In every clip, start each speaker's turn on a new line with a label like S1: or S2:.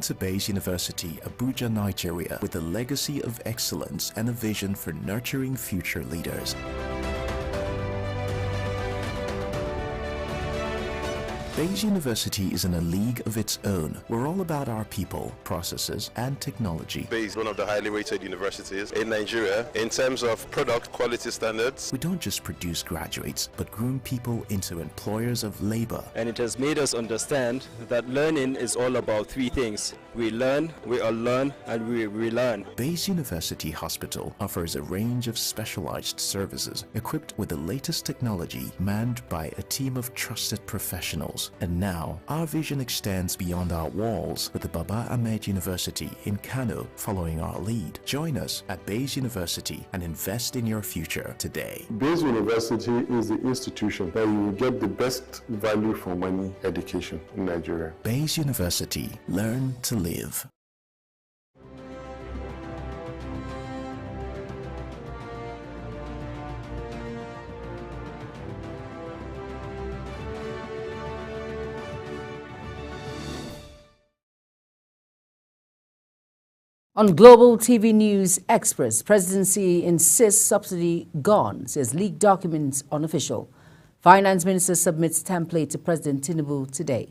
S1: To Bayes University, Abuja, Nigeria, with a legacy of excellence and a vision for nurturing future leaders. Bayes University is in a league of its own. We're all about our people, processes, and technology.
S2: Bayes is one of the highly rated universities in Nigeria in terms of product quality standards.
S1: We don't just produce graduates, but groom people into employers of labor.
S3: And it has made us understand that learning is all about three things. We learn, we unlearn, and we relearn.
S1: Bayes University Hospital offers a range of specialized services equipped with the latest technology, manned by a team of trusted professionals. And now, our vision extends beyond our walls with the Baba Ahmed University in Kano following our lead. Join us at Bayes University and invest in your future today.
S4: Bayes University is the institution that you will get the best value for money education in Nigeria.
S1: Bayes University. Learn to live.
S5: On Global TV News Express, Presidency insists subsidy gone, says leaked documents unofficial. Finance Minister submits template to President Tinubu today.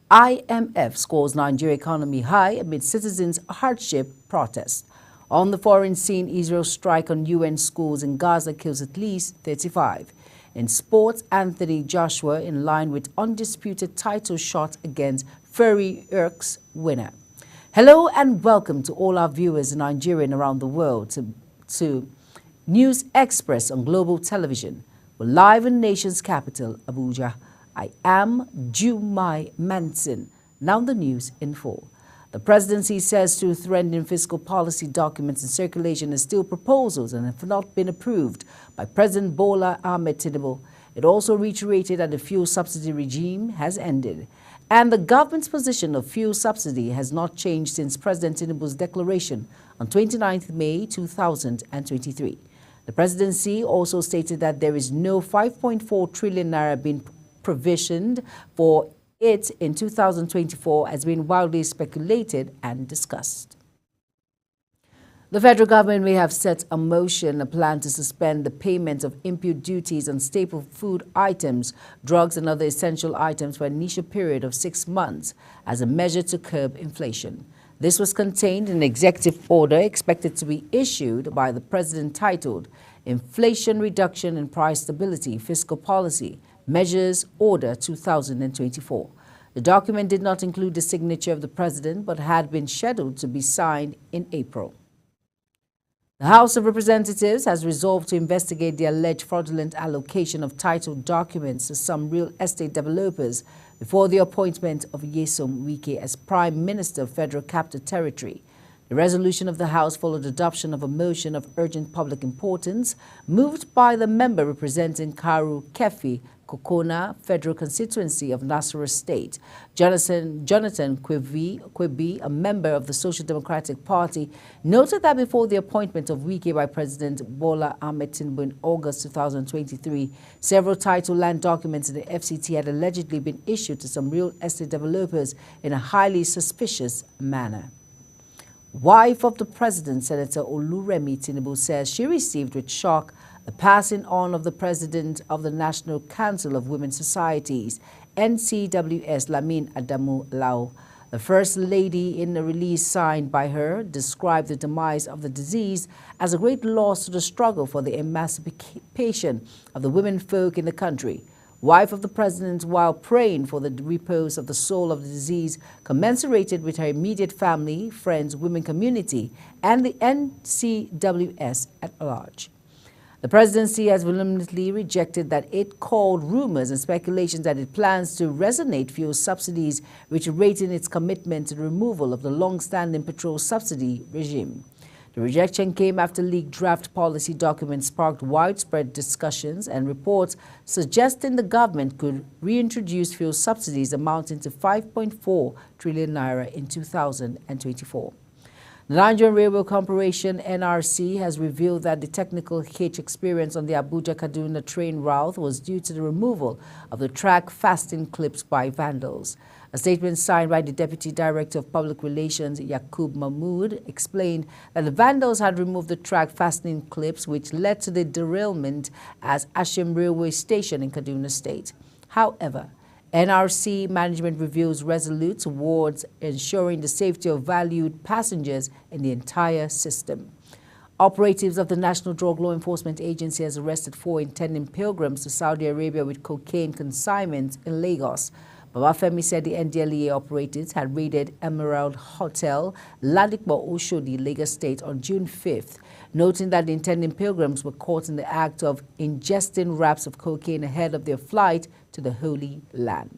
S5: IMF scores Nigeria economy high amid citizens' hardship protest. On the foreign scene, Israel's strike on UN schools in Gaza kills at least 35. In sports, Anthony Joshua in line with undisputed title shot against Fury Irk's winner. Hello and welcome to all our viewers in Nigeria and around the world to News Express on Global Television. We're live in nation's capital, Abuja. I am Jumai Manson. Now the news in full. The presidency says through threatening fiscal policy documents in circulation are still proposals and have not been approved by President Bola Ahmed Tinubu. It also reiterated that the fuel subsidy regime has ended. And the government's position of fuel subsidy has not changed since President Tinubu's declaration on 29th May 2023. The presidency also stated that there is no 5.4 trillion naira being provisioned for it in 2024 as being widely speculated and discussed. The federal government may have set in motion a plan to suspend the payment of input duties on staple food items, drugs and other essential items for an initial period of 6 months as a measure to curb inflation. This was contained in an executive order expected to be issued by the president titled Inflation Reduction and Price Stability Fiscal Policy Measures Order 2024. The document did not include the signature of the president but had been scheduled to be signed in April. The House of Representatives has resolved to investigate the alleged fraudulent allocation of title documents to some real estate developers before the appointment of Nyesom Wike as Prime Minister of Federal Capital Territory. The resolution of the House followed adoption of a motion of urgent public importance moved by the member representing Karu Kefi, Kokona Federal Constituency of Nasarawa State. Jonathan Kwebi, a member of the Social Democratic Party, noted that before the appointment of Wike by President Bola Ahmed Tinubu in August 2023, several title land documents in the FCT had allegedly been issued to some real estate developers in a highly suspicious manner. Wife of the president, Senator Oluremi Tinubu, says she received with shock the passing on of the president of the National Council of Women Societies, NCWS, Lamin Adamu Lau. The First Lady, in a release signed by her, described the demise of the disease as a great loss to the struggle for the emancipation of the women folk in the country. Wife of the president, while praying for the repose of the soul of the disease, commensurated with her immediate family, friends, women community, and the NCWS at large. The presidency has vehemently rejected that it called rumors and speculations that it plans to resonate fuel subsidies, reiterating its commitment to the removal of the long-standing petrol subsidy regime. The rejection came after leaked draft policy documents sparked widespread discussions and reports suggesting the government could reintroduce fuel subsidies amounting to 5.4 trillion naira in 2024. The Nigerian Railway Corporation, NRC, has revealed that the technical hitch experienced on the Abuja-Kaduna train route was due to the removal of the track fastening clips by vandals. A statement signed by the Deputy Director of Public Relations, Yakub Mahmood, explained that the vandals had removed the track fastening clips, which led to the derailment at Ashim Railway Station in Kaduna State. However, NRC management reveals resolute towards ensuring the safety of valued passengers in the entire system. Operatives of the National Drug Law Enforcement Agency has arrested 4 intending pilgrims to Saudi Arabia with cocaine consignment in Lagos. Babafemi said the NDLEA operatives had raided Emerald Hotel, Ladikbo, Oshodi, Lagos State on June 5th, noting that the intending pilgrims were caught in the act of ingesting wraps of cocaine ahead of their flight to the Holy Land.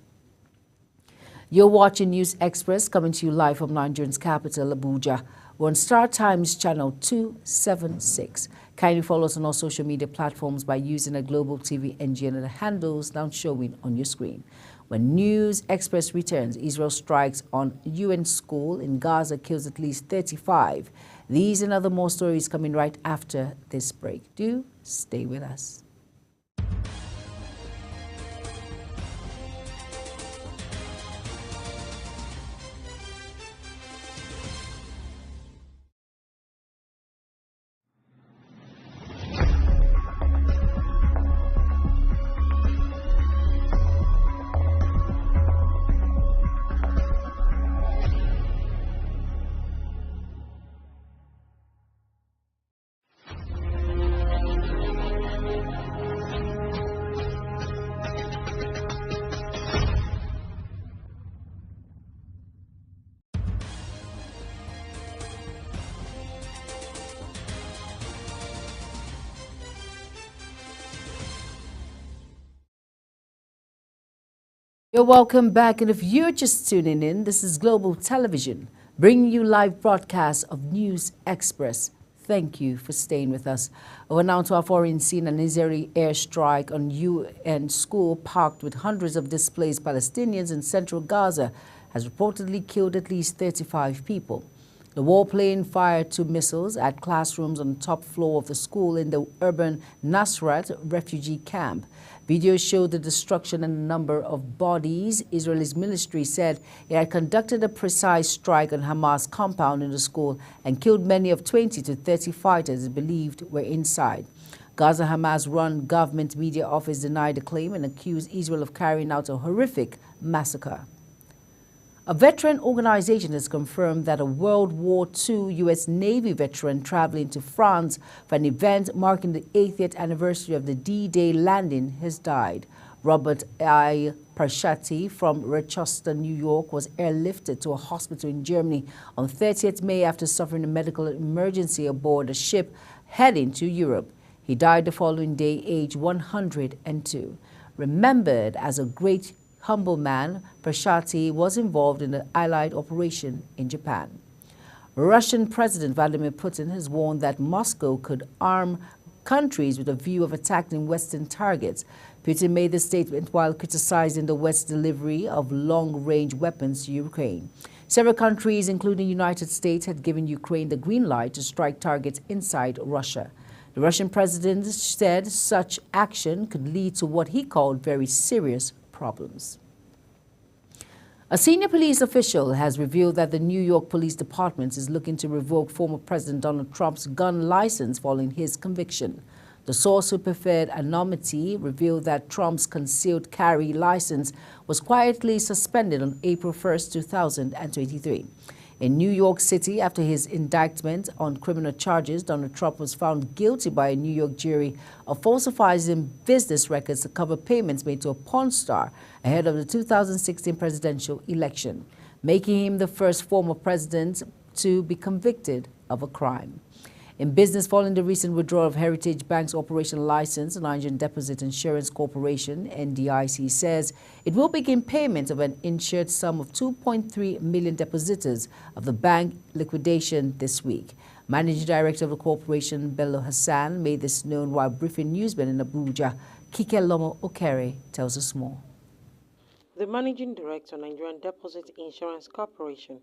S5: You're watching News Express, coming to you live from Nigeria's capital, Abuja. We're on Star Times channel 276. Kindly follow us on all social media platforms by using a Global TV NG and the handles now showing on your screen. When News Express returns, Israel strikes on UN school in Gaza, kills at least 35. These and other more stories coming right after this break. Do stay with us. You're welcome back, and if you're just tuning in, this is Global Television, bringing you live broadcasts of News Express. Thank you for staying with us. We're now to our foreign scene. An Israeli airstrike on UN school parked with hundreds of displaced Palestinians in central Gaza has reportedly killed at least 35 people. The warplane fired 2 missiles at classrooms on the top floor of the school in the urban Nasrat refugee camp. Videos showed the destruction and the number of bodies. Israel's military said it had conducted a precise strike on Hamas compound in the school and killed many of 20 to 30 fighters it believed were inside. Gaza Hamas-run government media office denied the claim and accused Israel of carrying out a horrific massacre. A veteran organization has confirmed that a World War II U.S. Navy veteran traveling to France for an event marking the 80th anniversary of the D-Day landing has died. Robert I. Prashati from Rochester, New York, was airlifted to a hospital in Germany on 30th May after suffering a medical emergency aboard a ship heading to Europe. He died the following day, aged 102. Remembered as a great humble man, Prashati was involved in the Allied operation in Japan. Russian President Vladimir Putin has warned that Moscow could arm countries with a view of attacking Western targets. Putin made the statement while criticizing the West's delivery of long-range weapons to Ukraine. Several countries, including the United States, had given Ukraine the green light to strike targets inside Russia. The Russian president said such action could lead to what he called very serious problems. A senior police official has revealed that the New York Police Department is looking to revoke former President Donald Trump's gun license following his conviction. The source, who preferred anonymity, revealed that Trump's concealed carry license was quietly suspended on April 1, 2023. In New York City, after his indictment on criminal charges, Donald Trump was found guilty by a New York jury of falsifying business records to cover payments made to a porn star ahead of the 2016 presidential election, making him the first former president to be convicted of a crime. In business, following the recent withdrawal of Heritage Bank's operational license, the Nigerian Deposit Insurance Corporation, NDIC, says it will begin payment of an insured sum of 2.3 million depositors of the bank liquidation this week. Managing Director of the corporation, Bello Hassan, made this known while briefing newsmen in Abuja. Kike Lomo Okere tells us more.
S6: The Managing Director, Nigerian Deposit Insurance Corporation,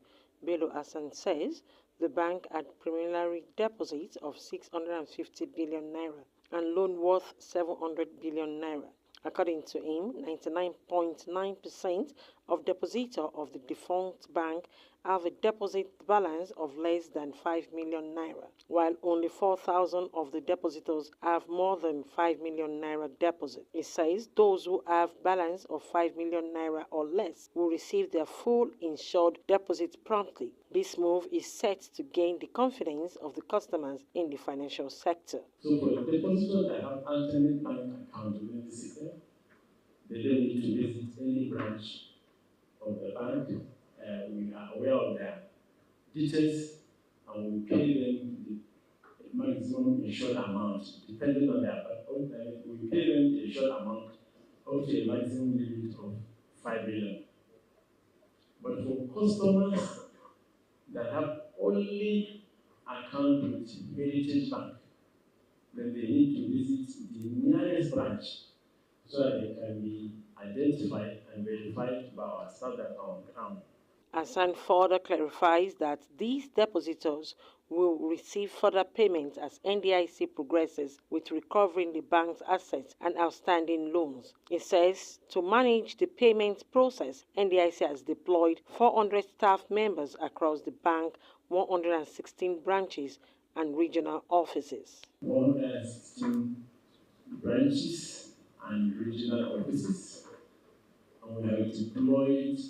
S6: Bello Hassan, says The bank had preliminary deposits of 650 billion naira and loan worth 700 billion naira. According to him, 99.9% of depositors of the defunct bank have a deposit balance of less than 5 million naira, while only 4,000 of the depositors have more than 5 million naira deposit. It says those who have balance of 5 million naira or less will receive their full insured deposit promptly. This move is set to gain the confidence of the customers in the financial sector.
S7: So for the depositors that have alternate bank account within the system, they don't need to visit any branch of the bank. We are aware of their details and we pay them the maximum insured amount depending on their we pay them the insured amount up to a maximum limit of 5 million. But for customers that have only account with Heritage Bank, then they need to visit the nearest branch so that they can be identified and verified by our staff that are on ground.
S6: Hassan further clarifies that these depositors will receive further payments as NDIC progresses with recovering the bank's assets and outstanding loans. It says to manage the payment process, NDIC has deployed 400 staff members across the bank, 116 branches and regional offices.
S7: 116 branches and regional offices, and we have deployed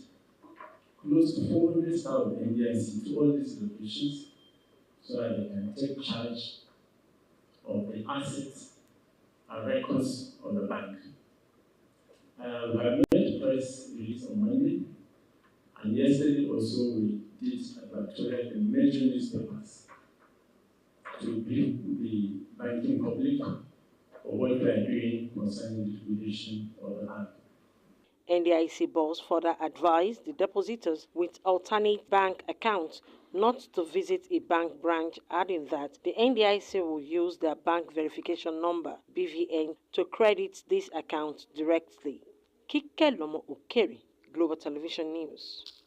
S7: close to 400 staff of NDIC to all these locations so that they can take charge of the assets and records of the bank. We have made a press release on Monday, and yesterday also we did advertorial in major newspapers to brief the banking public of what we are doing concerning the liquidation of the bank.
S6: NDIC boss further advised the depositors with alternate bank accounts not to visit a bank branch, adding that the NDIC will use their bank verification number, BVN, to credit this account directly. Kike Lomo Okeri, Global Television News.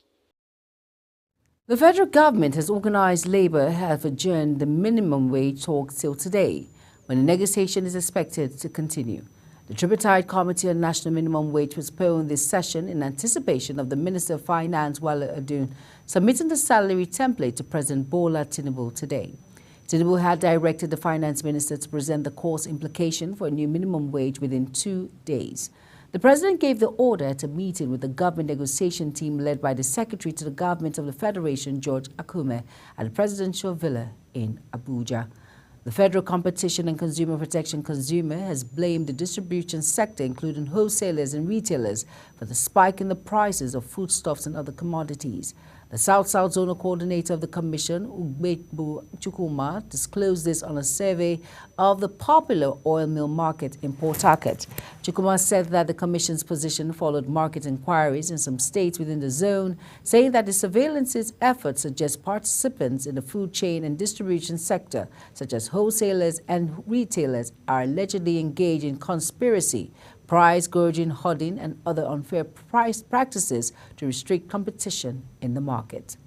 S5: The federal government has organized labor have adjourned the minimum wage talks till today, when the negotiation is expected to continue. The Tripartite Committee on National Minimum Wage postponed this session in anticipation of the Minister of Finance, Wale Edun, submitting the salary template to President Bola Tinubu today. Tinubu had directed the Finance Minister to present the cost implication for a new minimum wage within 2 days. The President gave the order at a meeting with the government negotiation team led by the Secretary to the Government of the Federation, George Akume, at the Presidential Villa in Abuja. The Federal Competition and Consumer Protection Consumer has blamed the distribution sector, including wholesalers and retailers, for the spike in the prices of foodstuffs and other commodities. The South-South Zonal Coordinator of the Commission, Ugbebu Chukuma, disclosed this on a survey of the popular oil mill market in Port Harcourt. Chukuma said that the Commission's position followed market inquiries in some states within the zone, saying that the surveillance's efforts suggest participants in the food chain and distribution sector, such as wholesalers and retailers, are allegedly engaged in conspiracy, price gouging, hoarding, and other unfair price practices to restrict competition in the market.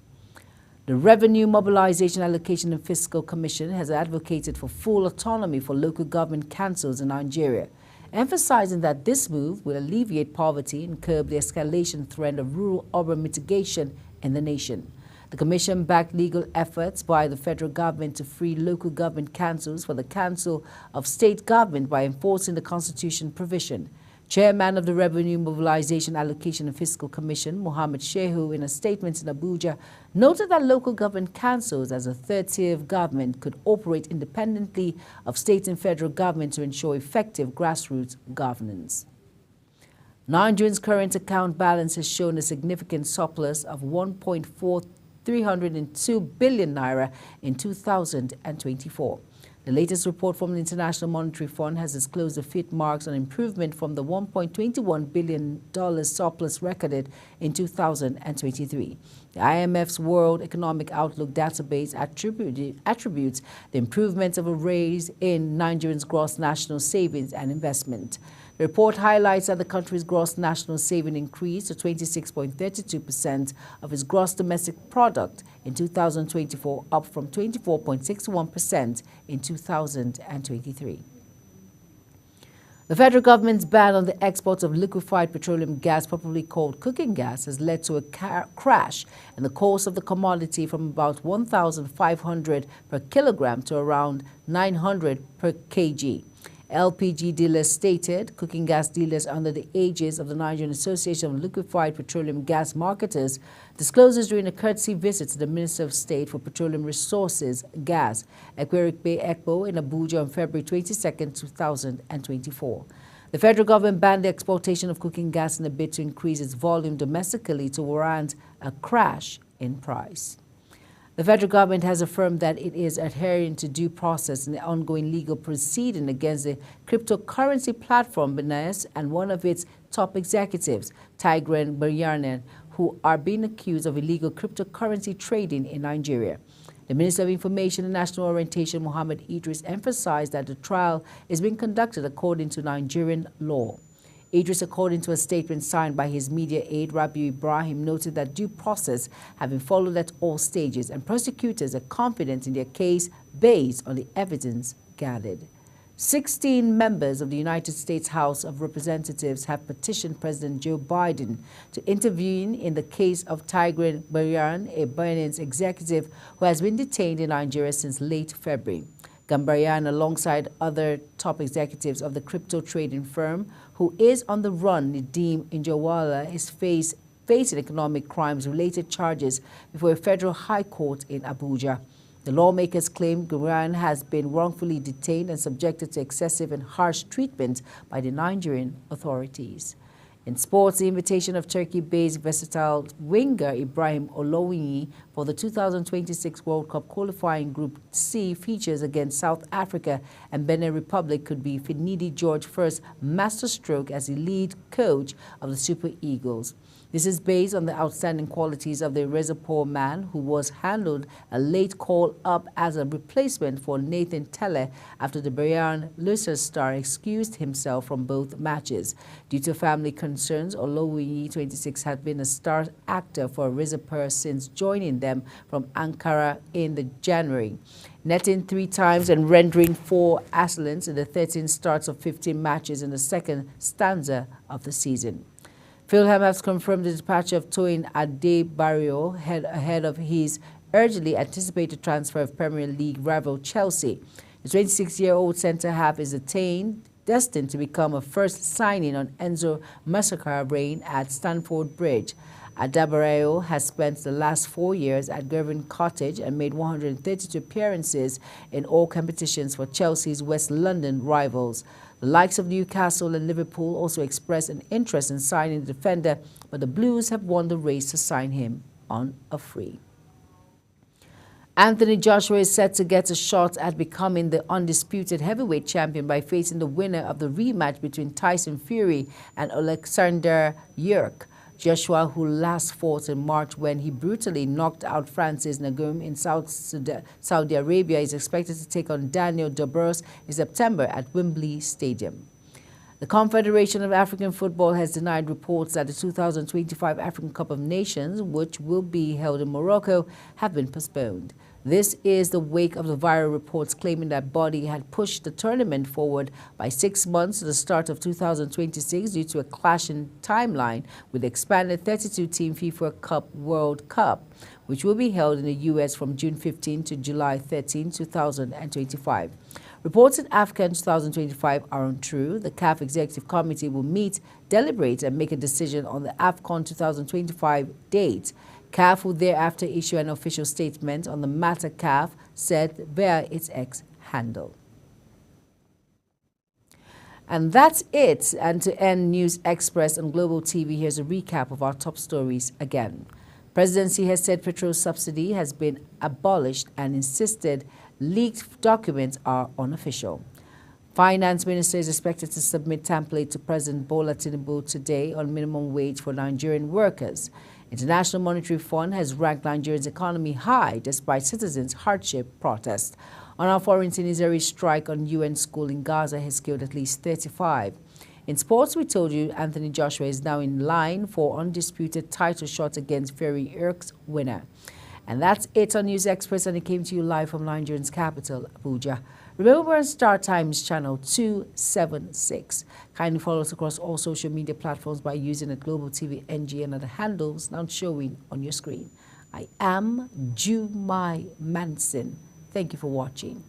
S5: The Revenue Mobilization Allocation and Fiscal Commission has advocated for full autonomy for local government councils in Nigeria, emphasizing that this move will alleviate poverty and curb the escalation threat of rural-urban mitigation in the nation. The Commission backed legal efforts by the federal government to free local government councils for the Council of State Government by enforcing the Constitution provision. Chairman of the Revenue Mobilization Allocation and Fiscal Commission, Mohammed Shehu, in a statement in Abuja, noted that local government councils as a third tier of government could operate independently of state and federal government to ensure effective grassroots governance. Nigeria's current account balance has shown a significant surplus of 1.302 billion naira in 2024. The latest report from the International Monetary Fund has disclosed the fifth marks an improvement from the $1.21 billion surplus recorded in 2023. The IMF's World Economic Outlook database attributes the improvement of a raise in Nigerians' gross national savings and investment. The report highlights that the country's gross national saving increased to 26.32% of its gross domestic product in 2024, up from 24.61% in 2023. The federal government's ban on the export of liquefied petroleum gas, popularly called cooking gas, has led to a crash in the cost of the commodity from about 1,500 per kilogram to around 900 per kg. LPG dealers stated cooking gas dealers under the aegis of the Nigerian Association of Liquefied Petroleum Gas Marketers discloses during a courtesy visit to the Minister of State for Petroleum Resources, Gas, Ekwerikpe Ekpo in Abuja on February 22, 2024. The federal government banned the exportation of cooking gas in a bid to increase its volume domestically to warrant a crash in price. The federal government has affirmed that it is adhering to due process in the ongoing legal proceeding against the cryptocurrency platform Binance and one of its top executives, Tigran Baryanan, who are being accused of illegal cryptocurrency trading in Nigeria. The Minister of Information and National Orientation, Mohammed Idris, emphasized that the trial is being conducted according to Nigerian law. Idris, according to a statement signed by his media aide, Rabiu Ibrahim, noted that due process have been followed at all stages and prosecutors are confident in their case based on the evidence gathered. 16 members of the United States House of Representatives have petitioned President Joe Biden to intervene in the case of Tigran Baryanan, a Binance executive who has been detained in Nigeria since late February. Gambaryan, alongside other top executives of the crypto trading firm, who is on the run, Nadeem Injawala, is facing economic crimes-related charges before a federal high court in Abuja. The lawmakers claim Gambaryan has been wrongfully detained and subjected to excessive and harsh treatment by the Nigerian authorities. In sports, the invitation of Turkey-based versatile winger Ibrahim Olowiyi for the 2026 World Cup qualifying Group C features against South Africa and Benin Republic could be Finidi George's first masterstroke as the lead coach of the Super Eagles. This is based on the outstanding qualities of the Reservoir man, who was handled a late call-up as a replacement for Nathan Telle after the Bayern Lucer star excused himself from both matches. Due to family concerns, Olowiyi, 26, had been a star actor for Reservoir since joining them from Ankara in January, netting 3 times and rendering 4 excellence in the 13 starts of 15 matches in the second stanza of the season. Fulham has confirmed the departure of Toyin Adebayo ahead of his urgently anticipated transfer of Premier League rival Chelsea. The 26-year-old centre-half is destined to become a first signing on Enzo Maresca's reign at Stamford Bridge. Adebayo has spent the last 4 years at Craven Cottage and made 132 appearances in all competitions for Chelsea's West London rivals. The likes of Newcastle and Liverpool also expressed an interest in signing the defender, but the Blues have won the race to sign him on a free. Anthony Joshua is set to get a shot at becoming the undisputed heavyweight champion by facing the winner of the rematch between Tyson Fury and Alexander Usyk. Joshua, who last fought in March when he brutally knocked out Francis Ngannou in Saudi Arabia, is expected to take on Daniel Dubois in September at Wembley Stadium. The Confederation of African Football has denied reports that the 2025 African Cup of Nations, which will be held in Morocco, have been postponed. This is the wake of the viral reports claiming that Body had pushed the tournament forward by 6 months to the start of 2026 due to a clashing timeline with the expanded 32-team FIFA World Cup, which will be held in the U.S. from June 15 to July 13, 2025. Reports in AFCON 2025 are untrue. The CAF Executive Committee will meet, deliberate, and make a decision on the AFCON 2025 date. CAF will thereafter issue an official statement on the matter, CAF said via its X handle. And that's it. And to end News Express on Global TV, here's a recap of our top stories again. Presidency has said petrol subsidy has been abolished and insisted leaked documents are unofficial. Finance Minister is expected to submit template to President Bola Tinubu today on minimum wage for Nigerian workers. International Monetary Fund has ranked Nigeria's economy high despite citizens' hardship protests. On our foreign Tinizeri strike on UN school in Gaza has killed at least 35. In sports, we told you Anthony Joshua is now in line for undisputed title shot against Fury Irk's winner. And that's it on News Express, and it came to you live from Nigeria's capital, Abuja. Remember, we're on Star Times channel 276. Kindly follow us across all social media platforms by using the Global TV NG and other handles now showing on your screen. I am Jumai Manson. Thank you for watching.